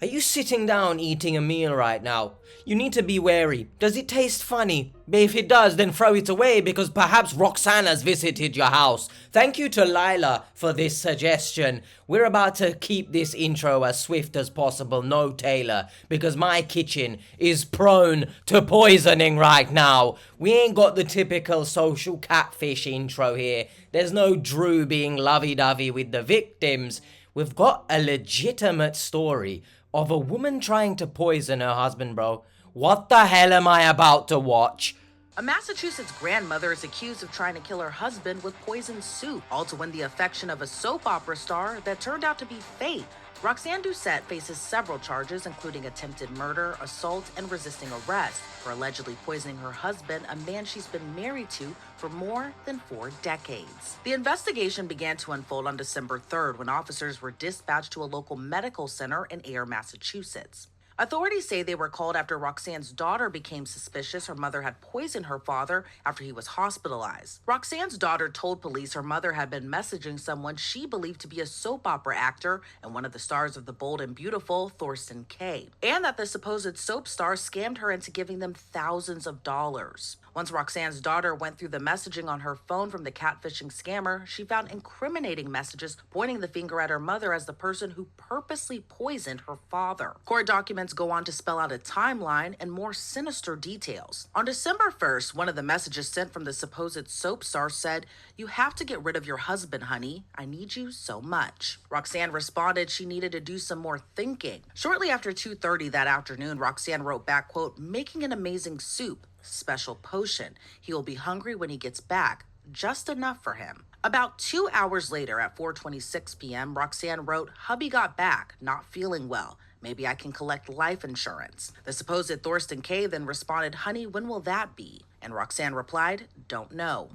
Are you sitting down eating a meal right now? You need to be wary. Does it taste funny? If it does, then throw it away because perhaps Roxanne has visited your house. Thank you to Lila for this suggestion. We're about to keep this intro as swift as possible, no Taylor, because my kitchen is prone to poisoning right now. We ain't got the typical social catfish intro here. There's no Drew being lovey-dovey with the victims. We've got a legitimate story of a woman trying to poison her husband, bro. What the hell am I about to watch? A Massachusetts grandmother is accused of trying to kill her husband with poisoned soup, all to win the affection of a soap opera star that turned out to be fake. Roxanne Doucette faces several charges, including attempted murder, assault, and resisting arrest, for allegedly poisoning her husband, a man she's been married to for more than 4 decades. The investigation began to unfold on December 3rd when officers were dispatched to a local medical center in Ayer, Massachusetts. Authorities say they were called after Roxanne's daughter became suspicious her mother had poisoned her father after he was hospitalized. Roxanne's daughter told police her mother had been messaging someone she believed to be a soap opera actor and one of the stars of The Bold and Beautiful, Thorsten Kaye, and that the supposed soap star scammed her into giving them thousands of dollars. Once Roxanne's daughter went through the messaging on her phone from the catfishing scammer, she found incriminating messages pointing the finger at her mother as the person who purposely poisoned her father. Court documents go on to spell out a timeline and more sinister details. On December 1st, one of the messages sent from the supposed soap star said, "You have to get rid of your husband, honey. I need you so much." Roxanne responded she needed to do some more thinking. Shortly after 2:30 that afternoon, Roxanne wrote back, quote, "Making an amazing soup. Special potion. He will be hungry when he gets back. Just enough for him." About 2 hours later at 4:26 p.m., Roxanne wrote, "Hubby got back, not feeling well. Maybe I can collect life insurance." The supposed Thorsten Kaye then responded, "Honey, when will that be?" And Roxanne replied, "Don't know."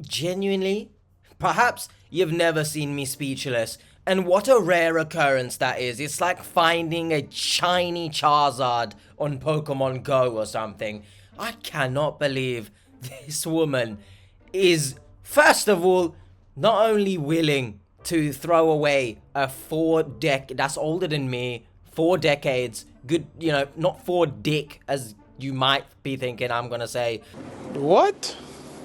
Genuinely? Perhaps you've never seen me speechless. And what a rare occurrence that is. It's like finding a shiny Charizard on Pokemon Go or something. I cannot believe this woman is, first of all, not only willing to throw away a that's older than me, 4 decades, good, not 4 dick as you might be thinking I'm gonna say. What?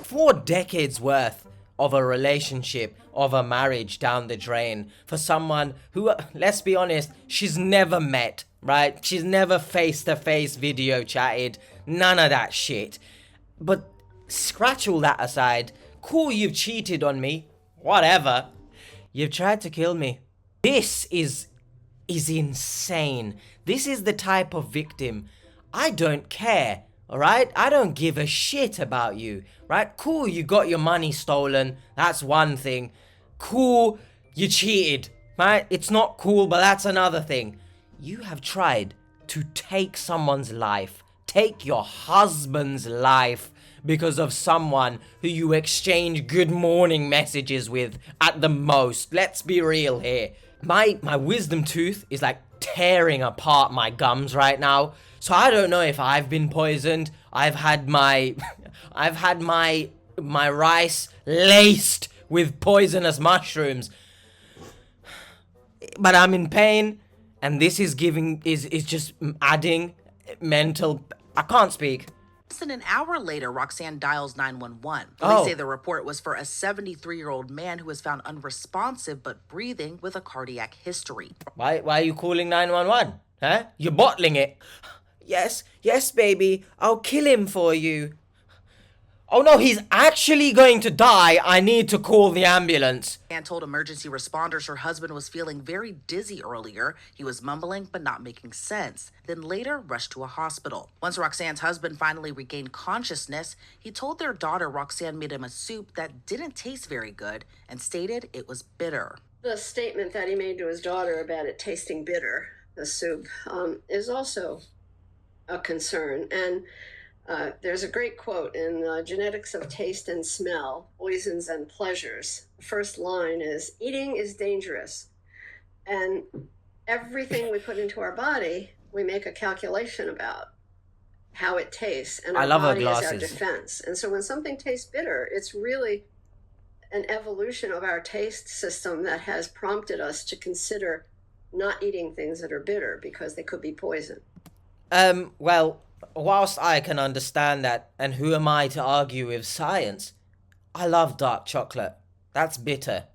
4 decades worth of a relationship, of a marriage down the drain for someone who, let's be honest, she's never met, right? She's never face-to-face video chatted, none of that shit. But scratch all that aside, cool, you've cheated on me, whatever. You've tried to kill me. This is insane. This is the type of victim. I don't care. Alright? I don't give a shit about you. Right? Cool, you got your money stolen. That's one thing. Cool, you cheated. Right? It's not cool, but that's another thing. You have tried to take someone's life. Take your husband's life because of someone who you exchange good morning messages with at the most. Let's be real here. My wisdom tooth is like tearing apart my gums right now. So I don't know if I've been poisoned. I've had my rice laced with poisonous mushrooms. But I'm in pain, and this is just adding mental. I can't speak. Less than an hour later, Roxanne dials 911. Oh. Police say the report was for a 73-year-old man who was found unresponsive but breathing with a cardiac history. Why are you calling 911? Huh? You're bottling it. Yes, baby. I'll kill him for you. Oh no, he's actually going to die. I need to call the ambulance. Anne told emergency responders her husband was feeling very dizzy earlier. He was mumbling but not making sense. Then later rushed to a hospital. Once Roxanne's husband finally regained consciousness, he told their daughter Roxanne made him a soup that didn't taste very good and stated it was bitter. The statement that he made to his daughter about it tasting bitter, the soup, is also a concern. And there's a great quote in Genetics of Taste and Smell, Poisons and Pleasures. The first line is, "Eating is dangerous." And everything we put into our body, we make a calculation about how it tastes. And our body is our defense. And so when something tastes bitter, it's really an evolution of our taste system that has prompted us to consider not eating things that are bitter because they could be poison. Well, whilst I can understand that, and who am I to argue with science, I love dark chocolate. That's bitter.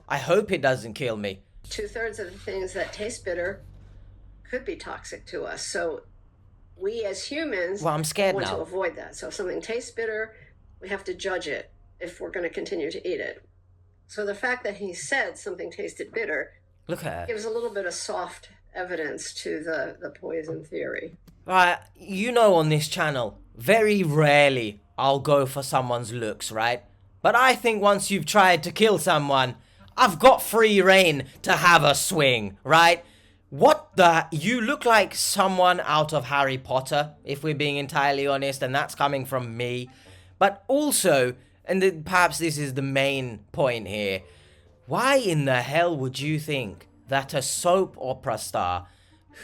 I hope it doesn't kill me. 2/3 of the things that taste bitter could be toxic to us. So we as humans Well, I'm scared want to now. avoid that. So if something tastes bitter, we have to judge it if we're going to continue to eat it. So the fact that he said something tasted bitter Look at her. gives a little bit of soft evidence to the poison theory. Right, you know, on this channel, very rarely I'll go for someone's looks, right? But I think once you've tried to kill someone, I've got free reign to have a swing, right? What the? You look like someone out of Harry Potter, if we're being entirely honest, and that's coming from me. But also, and perhaps this is the main point here, why in the hell would you think that a soap opera star,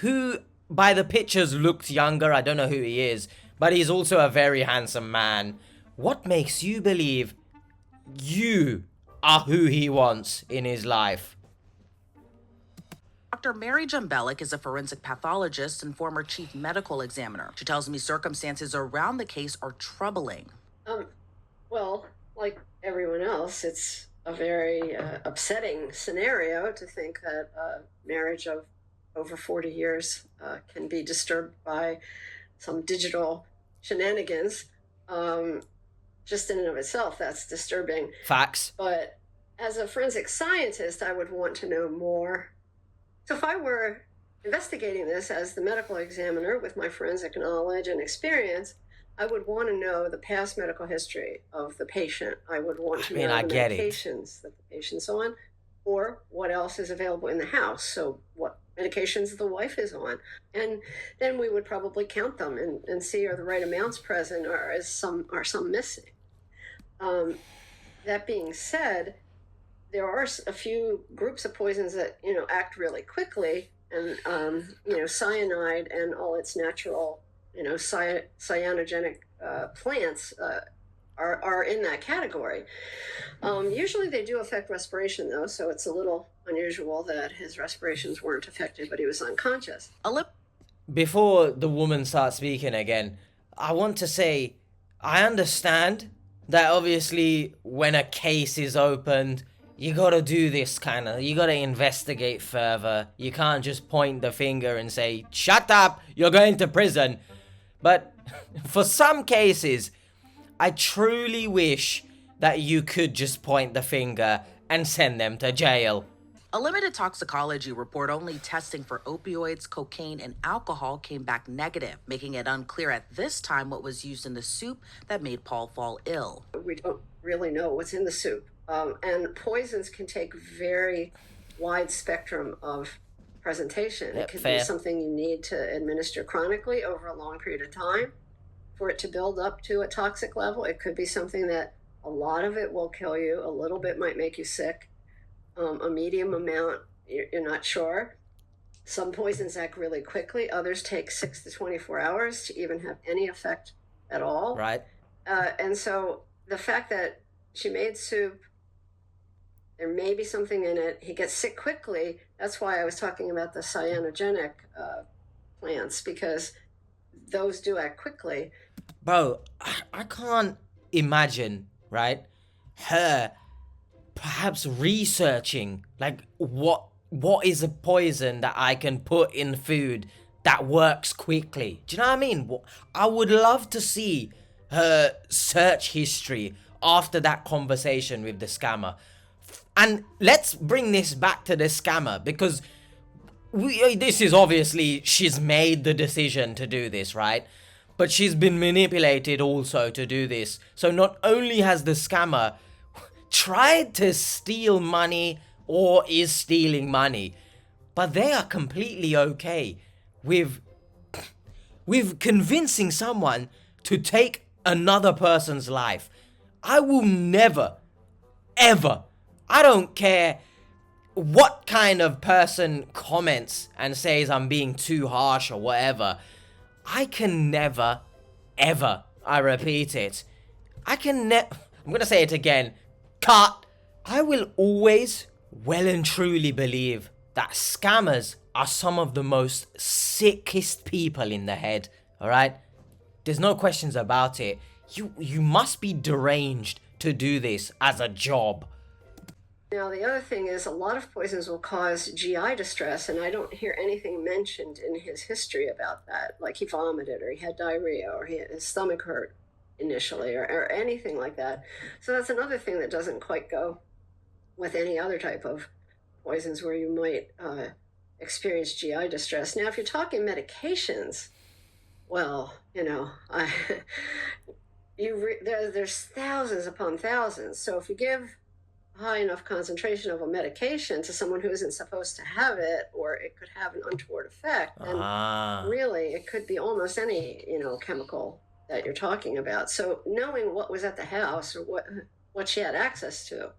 who by the pictures looked younger, I don't know who he is, but he's also a very handsome man, what makes you believe you are who he wants in his life? Dr. Mary Jumbelik is a forensic pathologist and former chief medical examiner. She tells me circumstances around the case are troubling. Well, like everyone else, it's a very upsetting scenario to think that a marriage of over 40 years can be disturbed by some digital shenanigans. Just in and of itself, that's disturbing. Facts. But as a forensic scientist, I would want to know more. So if I were investigating this as the medical examiner with my forensic knowledge and experience, I would want to know the past medical history of the patient. I would want to know the medications that the patient's on, or what else is available in the house. So what medications the wife is on. And then we would probably count them and see are the right amounts present, or are some missing. That being said, there are a few groups of poisons that, act really quickly, and, cyanide and all its natural, cyanogenic plants are in that category. Usually they do affect respiration, though, so it's a little unusual that his respirations weren't affected, but he was unconscious. Before the woman starts speaking again, I want to say, I understand that obviously when a case is opened, you gotta do this you gotta investigate further. You can't just point the finger and say, shut up, you're going to prison. But for some cases, I truly wish that you could just point the finger and send them to jail. A limited toxicology report only testing for opioids, cocaine, and alcohol came back negative, making it unclear at this time what was used in the soup that made Paul fall ill. We don't really know what's in the soup. And poisons can take very wide spectrum of presentation. It could be something you need to administer chronically over a long period of time for it to build up to a toxic level. It could be something that a lot of it will kill you, a little bit might make you sick, a medium amount, you're not sure. Some poisons act really quickly, others take 6 to 24 hours to even have any effect at all. Right. And so the fact that she made soup, there may be something in it, he gets sick quickly, that's why I was talking about the cyanogenic plants, because those do act quickly. Bro, I can't imagine, right, her perhaps researching, like, what is a poison that I can put in food that works quickly. Do you know what I mean? I would love to see her search history after that conversation with the scammer. And let's bring this back to the scammer, because this is obviously, she's made the decision to do this, right? But she's been manipulated also to do this. So not only has the scammer tried to steal money or is stealing money, but they are completely okay with convincing someone to take another person's life. I will never, ever, I don't care what kind of person comments and says I'm being too harsh or whatever, I can never, ever, I repeat it, I'm gonna say it again. Cut. I will always well and truly believe that scammers are some of the most sickest people in the head, alright? There's no questions about it. You must be deranged to do this as a job. Now, the other thing is a lot of poisons will cause GI distress, and I don't hear anything mentioned in his history about that. Like he vomited, or he had diarrhea, or his stomach hurt initially, or anything like that. So that's another thing that doesn't quite go with any other type of poisons where you might experience GI distress. Now, if you're talking medications, well, there's thousands upon thousands. So if you give high enough concentration of a medication to someone who isn't supposed to have it, or it could have an untoward effect, then really it could be almost any, chemical that you're talking about. So knowing what was at the house, or what she had access to,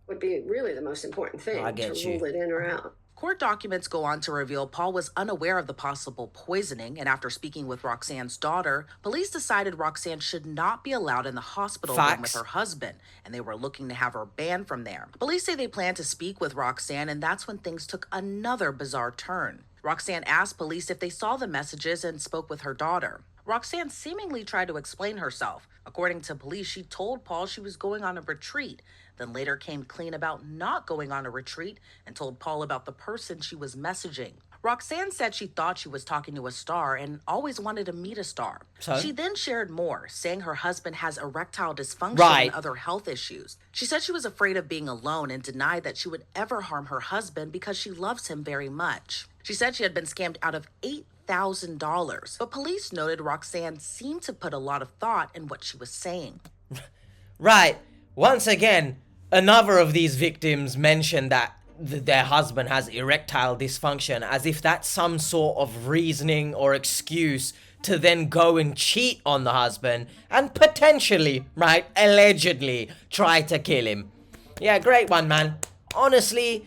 would be really the most important thing to rule it in or out. Court documents go on to reveal Paul was unaware of the possible poisoning, and after speaking with Roxanne's daughter, police decided Roxanne should not be allowed in the hospital room with her husband, and they were looking to have her banned from there. Police say they planned to speak with Roxanne, and that's when things took another bizarre turn. Roxanne asked police if they saw the messages and spoke with her daughter. Roxanne seemingly tried to explain herself. According to police, she told Paul she was going on a retreat, then later came clean about not going on a retreat and told Paul about the person she was messaging. Roxanne said she thought she was talking to a star and always wanted to meet a star. So? She then shared more, saying her husband has erectile dysfunction and other health issues. She said she was afraid of being alone and denied that she would ever harm her husband because she loves him very much. She said she had been scammed out of $8,000, but police noted Roxanne seemed to put a lot of thought in what she was saying. Right. Once again, another of these victims mentioned that their husband has erectile dysfunction, as if that's some sort of reasoning or excuse to then go and cheat on the husband and potentially, right, allegedly try to kill him. Yeah, great one, man. Honestly,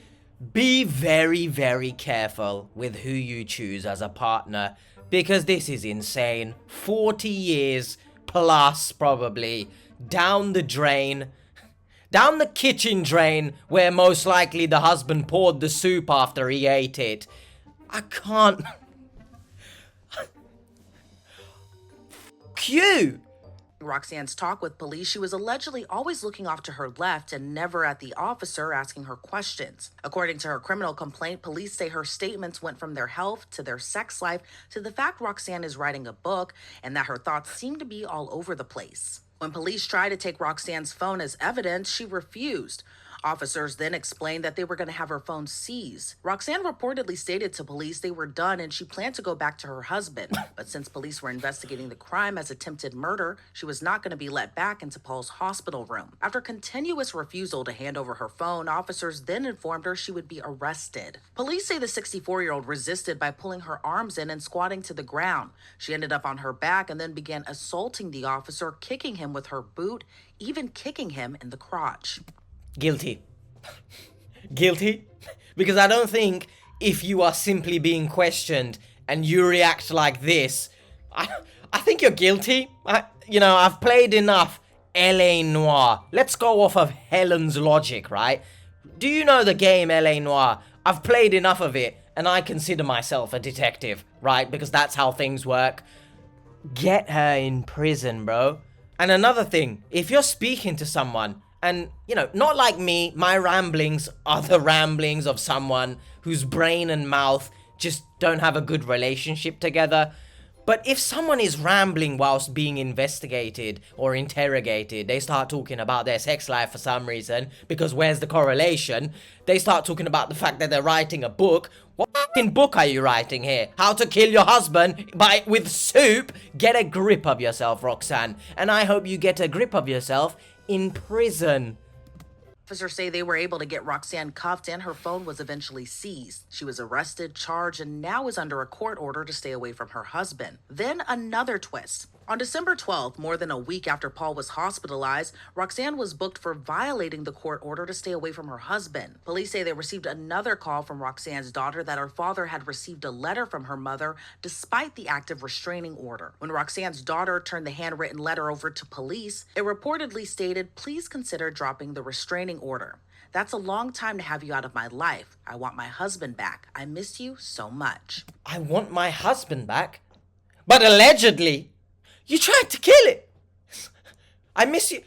be very, very careful with who you choose as a partner, because this is insane. 40 years plus, probably, down the drain. Down the kitchen drain, where most likely the husband poured the soup after he ate it. I can't... Q! Roxanne's talk with police, she was allegedly always looking off to her left and never at the officer asking her questions. According to her criminal complaint, police say her statements went from their health to their sex life to the fact Roxanne is writing a book and that her thoughts seem to be all over the place. When police tried to take Roxanne's phone as evidence, she refused. Officers then explained that they were going to have her phone seized. Roxanne reportedly stated to police they were done and she planned to go back to her husband. But since police were investigating the crime as attempted murder, she was not going to be let back into Paul's hospital room. After continuous refusal to hand over her phone, officers then informed her she would be arrested. Police say the 64-year-old resisted by pulling her arms in and squatting to the ground. She ended up on her back and then began assaulting the officer, kicking him with her boot, even kicking him in the crotch. Guilty. Guilty? Because I don't think if you are simply being questioned and you react like this, I think you're guilty. I've played enough L.A. Noire. Let's go off of Helen's logic, right? Do you know the game L.A. Noire? I've played enough of it and I consider myself a detective, right? Because that's how things work. Get her in prison, bro. And another thing, if you're speaking to someone and, not like me, my ramblings are the ramblings of someone whose brain and mouth just don't have a good relationship together. But if someone is rambling whilst being investigated or interrogated, they start talking about their sex life for some reason, because where's the correlation? They start talking about the fact that they're writing a book. What fucking book are you writing here? How to kill your husband with soup? Get a grip of yourself, Roxanne. And I hope you get a grip of yourself in prison. Officers say they were able to get Roxanne cuffed and her phone was eventually seized. She was arrested, charged, and now is under a court order to stay away from her husband. Then another twist. On December 12th, more than a week after Paul was hospitalized, Roxanne was booked for violating the court order to stay away from her husband. Police say they received another call from Roxanne's daughter that her father had received a letter from her mother despite the active restraining order. When Roxanne's daughter turned the handwritten letter over to police, it reportedly stated, "Please consider dropping the restraining order. That's a long time to have you out of my life. I want my husband back. I miss you so much." I want my husband back? But allegedly, you tried to kill it. I miss you.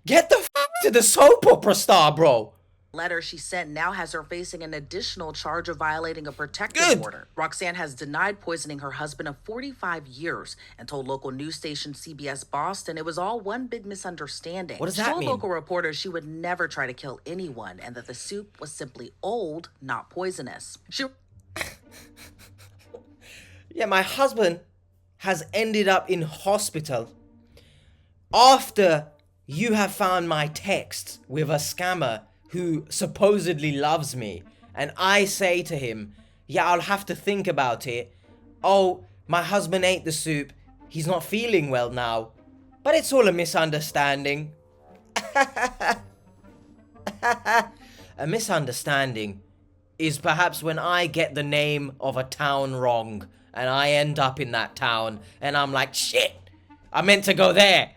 Get the f*** to the soap opera star, bro. Letter she sent now has her facing an additional charge of violating a protective order. Roxanne has denied poisoning her husband of 45 years and told local news station CBS Boston it was all one big misunderstanding. What does that She told mean? local reporters she would never try to kill anyone and that the soup was simply old, not poisonous. Yeah, my husband has ended up in hospital after you have found my texts with a scammer who supposedly loves me. And I say to him, yeah, I'll have to think about it. Oh, my husband ate the soup. He's not feeling well now. But it's all a misunderstanding. A misunderstanding is perhaps when I get the name of a town wrong and I end up in that town and I'm like, shit, I meant to go there.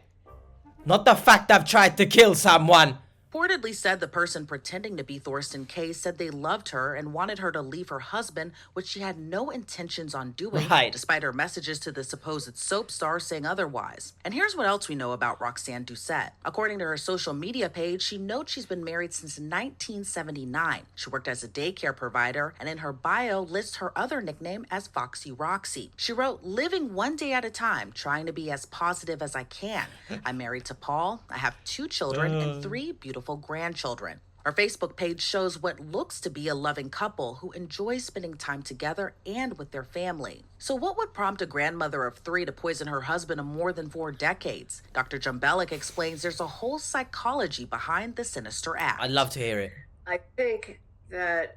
Not the fact I've tried to kill someone. Reportedly said the person pretending to be Thorsten K said they loved her and wanted her to leave her husband, which she had no intentions on doing, Right. despite her messages to the supposed soap star saying otherwise. And here's what else we know about Roxanne Doucette. According to her social media page, she notes she's been married since 1979. She worked as a daycare provider, and in her bio lists her other nickname as Foxy Roxy. She wrote, "Living one day at a time, trying to be as positive as I can. I'm married to Paul. I have 2 children and 3 beautiful grandchildren." Her Facebook page shows what looks to be a loving couple who enjoys spending time together and with their family. So what would prompt a grandmother of 3 to poison her husband of more than 4 decades? Dr. Jumbelik explains there's a whole psychology behind the sinister act. I'd love to hear it. I think that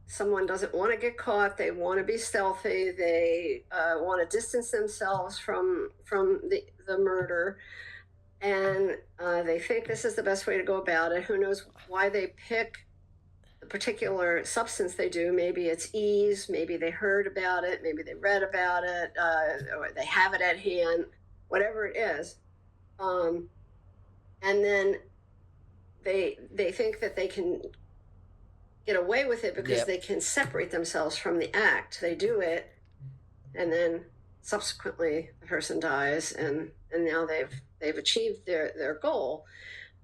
someone doesn't want to get caught. They want to be stealthy. They want to distance themselves from the murder. And they think this is the best way to go about it. Who knows why they pick the particular substance they do. Maybe it's ease. Maybe they heard about it. Maybe they read about it. Or they have it at hand. Whatever it is. And then they think that they can get away with it because they can separate themselves from the act. They do it, and then subsequently the person dies, and now they've achieved their goal.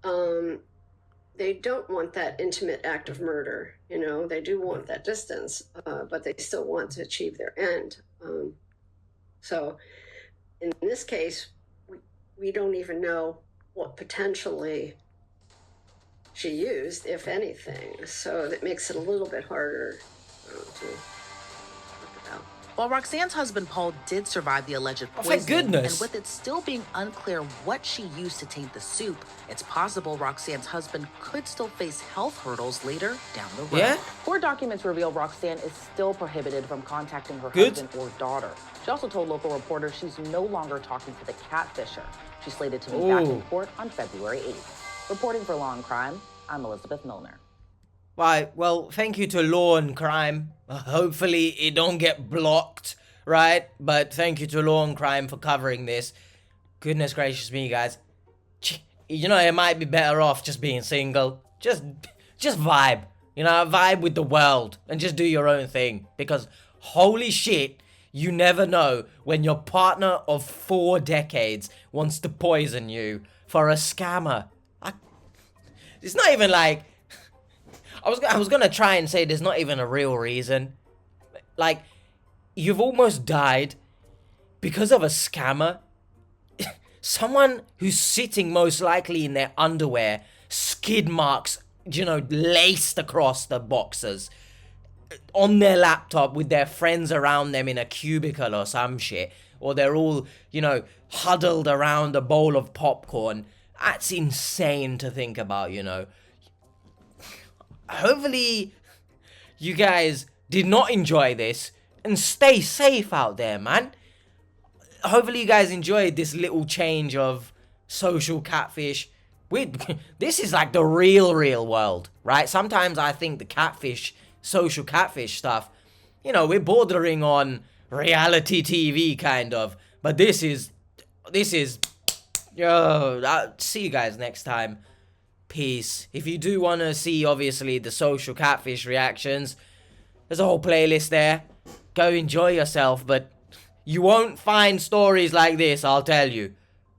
They don't want that intimate act of murder. They do want that distance, but they still want to achieve their end. So in this case, we don't even know what potentially she used, if anything. So that makes it a little bit harder to talk about. While Roxanne's husband Paul did survive the alleged Oh, poisoning, thank goodness. and with it still being unclear what she used to taint the soup, it's possible Roxanne's husband could still face health hurdles later down the road. Yeah? Court documents reveal Roxanne is still prohibited from contacting her Good. husband or daughter. She also told local reporters she's no longer talking to the catfisher. She's slated to be back in court on February 8th. Reporting for Law and Crime, I'm Elizabeth Milner. Right, well, thank you to Law and Crime. Hopefully it don't get blocked, right? But thank you to Law and Crime for covering this. Goodness gracious me, guys. It might be better off just being single. Just vibe. Vibe with the world and just do your own thing. Because holy shit, you never know when your partner of 4 decades wants to poison you for a scammer. It's not even like... I was gonna try and say there's not even a real reason. Like, you've almost died because of a scammer. Someone who's sitting most likely in their underwear, skid marks, laced across the boxers, on their laptop with their friends around them in a cubicle or some shit. Or they're all, huddled around a bowl of popcorn. That's insane to think about, Hopefully, you guys did not enjoy this and stay safe out there, man. hopefully you guys enjoyed this little change of social catfish. This is like the real world, right? Sometimes I think the catfish, social catfish stuff, you know, we're bordering on reality TV kind of. But this is, yo, I'll see you guys next time. Peace. If you do want to see, obviously, the social catfish reactions, there's a whole playlist there. Go enjoy yourself, but you won't find stories like this, I'll tell you.